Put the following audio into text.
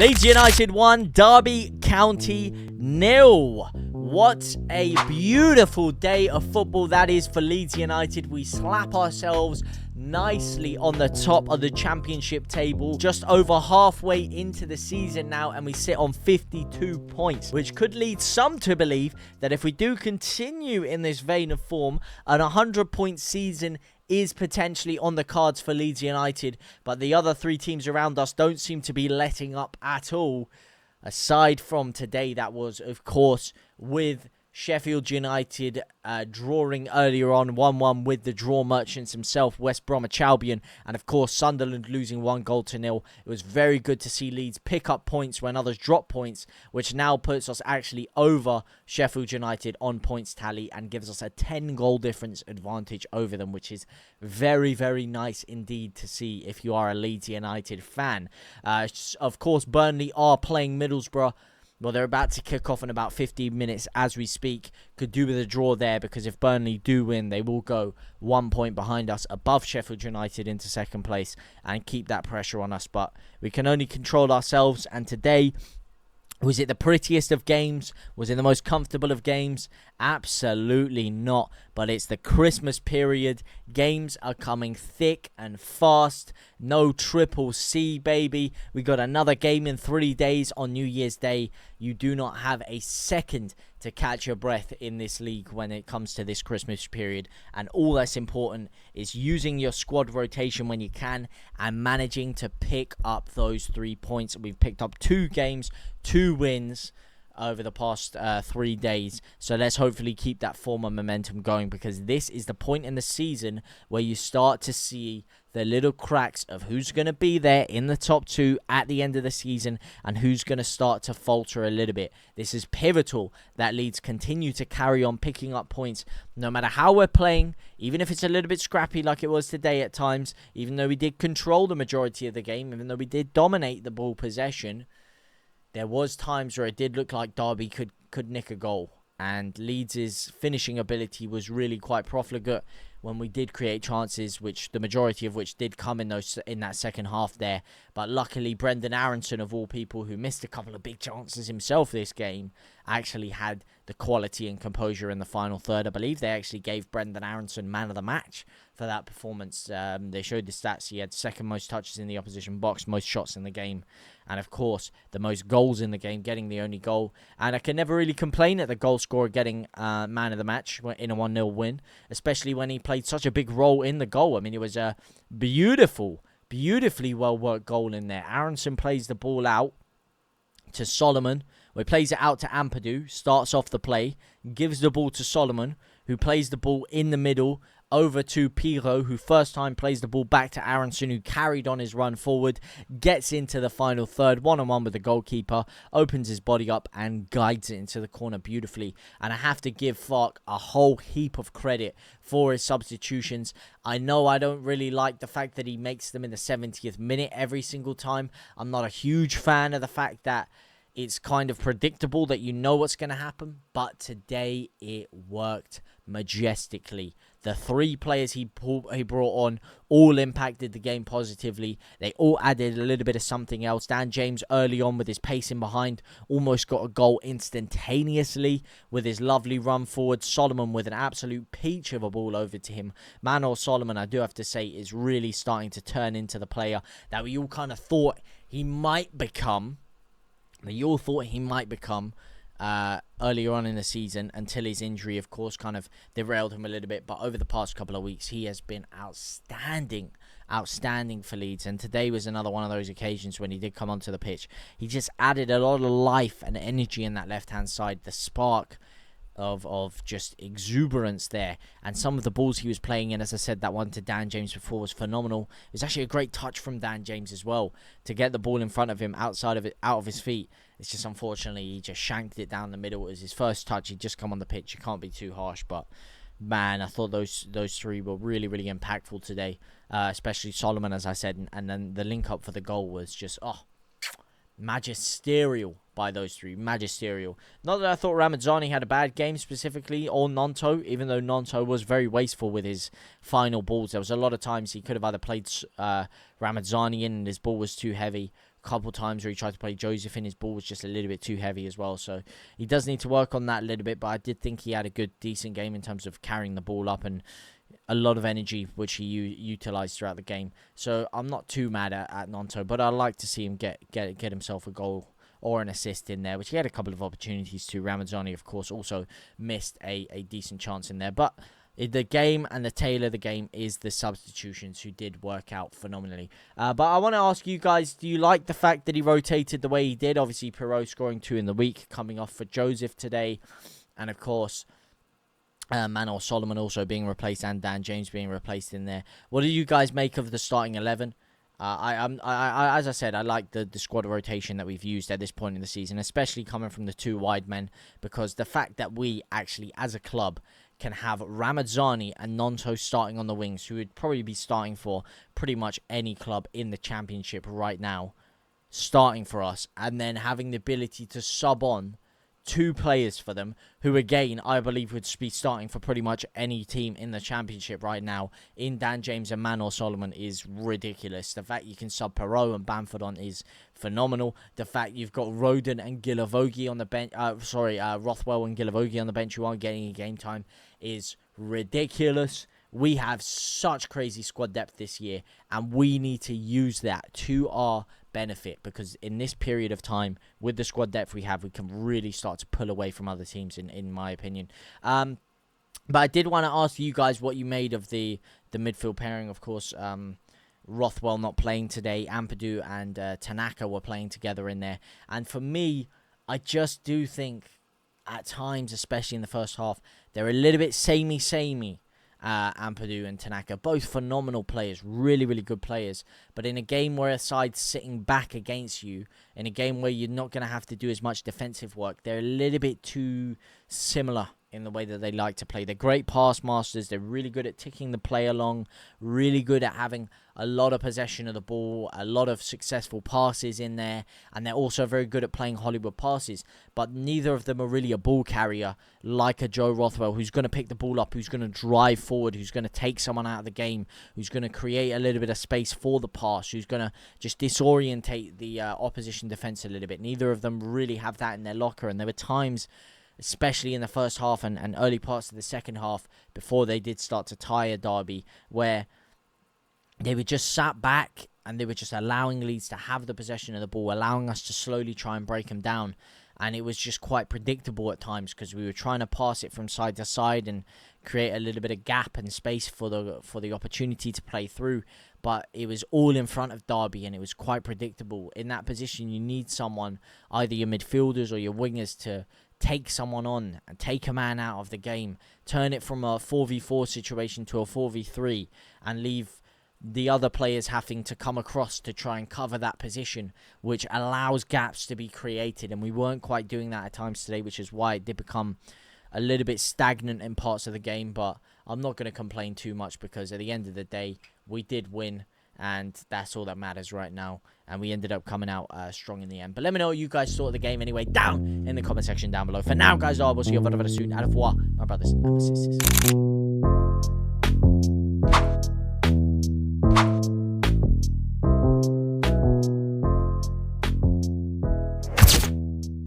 Leeds United 1, Derby County 0. What a beautiful day of football that is for Leeds United. We slap ourselves nicely on the top of the championship table, just over halfway into the season now, and we sit on 52 points, which could lead some to believe that if we do continue in this vein of form, an 100-point season is potentially on the cards for Leeds United, but the other three teams around us don't seem to be letting up at all. Aside from today, that was, of course, with Sheffield United drawing earlier on 1-1 with the draw merchants himself, West Bromwich Albion, and of course Sunderland losing 1-0. It was very good to see Leeds pick up points when others drop points, which now puts us actually over Sheffield United on points tally and gives us a 10-goal difference advantage over them, which is very, very nice indeed to see if you are a Leeds United fan. Of course, Burnley are playing Middlesbrough. Well, they're about to kick off in about 15 minutes as we speak. Could do with a draw there, because if Burnley do win, they will go 1 point behind us above Sheffield United into second place and keep that pressure on us. But we can only control ourselves, and today, was it the prettiest of games? Was it the most comfortable of games? Absolutely not. But it's the Christmas period. Games are coming thick and fast. No triple C, baby. We got another game in 3 days on New Year's Day. You do not have a second to catch your breath in this league when it comes to this Christmas period. And all that's important is using your squad rotation when you can and managing to pick up those 3 points. We've picked up 2 games, 2 wins over the past 3 days. So let's hopefully keep that form and momentum going, because this is the point in the season where you start to see the little cracks of who's going to be there in the top 2 at the end of the season and who's going to start to falter a little bit. This is pivotal that Leeds continue to carry on picking up points no matter how we're playing, even if it's a little bit scrappy like it was today at times, even though we did control the majority of the game, even though we did dominate the ball possession. There was times where it did look like Derby could nick a goal, and Leeds' finishing ability was really quite profligate when we did create chances, which the majority of which did come in that second half there. But luckily, Brendan Aaronson, of all people, who missed a couple of big chances himself this game, actually had the quality and composure in the final third. I believe they actually gave Brendan Aaronson man of the match for that performance. They showed the stats. He had second most touches in the opposition box, most shots in the game, and of course the most goals in the game, getting the only goal. And I can never really complain at the goal scorer getting man of the match in a 1-0 win, especially when he played such a big role in the goal. I mean, it was a beautifully well-worked goal in there. Aaronson plays the ball out to Solomon, who plays it out to Ampadu, starts off the play, gives the ball to Solomon, who plays the ball in the middle over to Pirro, who first time plays the ball back to Aaronson, who carried on his run forward, gets into the final third, one-on-one with the goalkeeper, opens his body up and guides it into the corner beautifully. And I have to give Farke a whole heap of credit for his substitutions. I know I don't really like the fact that he makes them in the 70th minute every single time. I'm not a huge fan of the fact that it's kind of predictable that you know what's going to happen, but today it worked majestically. The 3 players he brought on all impacted the game positively. They all added a little bit of something else. Dan James early on with his pacing behind almost got a goal instantaneously with his lovely run forward. Solomon with an absolute peach of a ball over to him. Manor Solomon, I do have to say, is really starting to turn into the player that we all kind of thought he might become. Earlier on in the season, until his injury, of course, kind of derailed him a little bit. But over the past couple of weeks, he has been outstanding for Leeds. And today was another one of those occasions when he did come onto the pitch. He just added a lot of life and energy in that left-hand side. The spark of just exuberance there, and some of the balls he was playing in, as I said, that one to Dan James before was phenomenal. It was actually a great touch from Dan James as well to get the ball in front of him, out of his feet. It's just unfortunately he just shanked it down the middle. It was his first touch. He'd just come on the pitch. You can't be too harsh, but man, I thought those 3 were really, really impactful today, especially Solomon, as I said, and then the link up for the goal was just magisterial by those 3. Magisterial. Not that I thought Ramazzani had a bad game specifically, or Nonto, even though Nonto was very wasteful with his final balls. There was a lot of times he could have either played Ramazzani in and his ball was too heavy. couple times where he tried to play Joseph in, his ball was just a little bit too heavy as well. So he does need to work on that a little bit. But I did think he had a good, decent game in terms of carrying the ball up and a lot of energy, which he utilized throughout the game. So I'm not too mad at Nonto, but I'd like to see him get himself a goal or an assist in there, which he had a couple of opportunities to. Ramazzani, of course, also missed a decent chance in there. But the game and the tail of the game is the substitutions, who did work out phenomenally. But I want to ask you guys, do you like the fact that he rotated the way he did? Obviously, Perot scoring 2 in the week, coming off for Joseph today. And, of course, Manor Solomon also being replaced and Dan James being replaced in there. What do you guys make of the starting 11? As I said, I like the squad rotation that we've used at this point in the season, especially coming from the 2 wide men, because the fact that we actually, as a club, can have Ramazzani and Nonto starting on the wings, who would probably be starting for pretty much any club in the Championship right now, starting for us, and then having the ability to sub on 2 players for them, who again, I believe would be starting for pretty much any team in the Championship right now, in Dan James and Manor Solomon, is ridiculous. The fact you can sub Perot and Bamford on is phenomenal. The fact you've got Roden and Gilavogi on the bench, Rothwell and Gilavogi on the bench who aren't getting any game time is ridiculous. We have such crazy squad depth this year, and we need to use that to our benefit, because in this period of time, with the squad depth we have, we can really start to pull away from other teams, in my opinion. But I did want to ask you guys what you made of the midfield pairing. Of course, Rothwell not playing today, Ampadu and Tanaka were playing together in there. And for me, I just do think at times, especially in the first half, they're a little bit samey. Ampadu and Tanaka, both phenomenal players, really, really good players. But in a game where a side's sitting back against you, in a game where you're not going to have to do as much defensive work, they're a little bit too similar in the way that they like to play. They're great pass masters. They're really good at ticking the play along, really good at having a lot of possession of the ball, a lot of successful passes in there, and they're also very good at playing Hollywood passes. But neither of them are really a ball carrier like a Joe Rothwell, who's going to pick the ball up, who's going to drive forward, who's going to take someone out of the game, who's going to create a little bit of space for the pass, who's going to just disorientate the opposition defense a little bit. Neither of them really have that in their locker, and there were times, especially in the first half and early parts of the second half, before they did start to tire Derby, where they were just sat back and they were just allowing Leeds to have the possession of the ball, allowing us to slowly try and break them down. And it was just quite predictable at times, because we were trying to pass it from side to side and create a little bit of gap and space for the opportunity to play through. But it was all in front of Derby, and it was quite predictable. In that position, you need someone, either your midfielders or your wingers, to take someone on and take a man out of the game, turn it from a 4v4 situation to a 4v3, and leave the other players having to come across to try and cover that position, which allows gaps to be created. And we weren't quite doing that at times today, which is why it did become a little bit stagnant in parts of the game. But I'm not going to complain too much, because at the end of the day, we did win, and that's all that matters right now. And we ended up coming out strong in the end. But let me know what you guys thought of the game anyway, down in the comment section down below. For now, guys, I will see you very soon. Au revoir, my brothers and my sisters.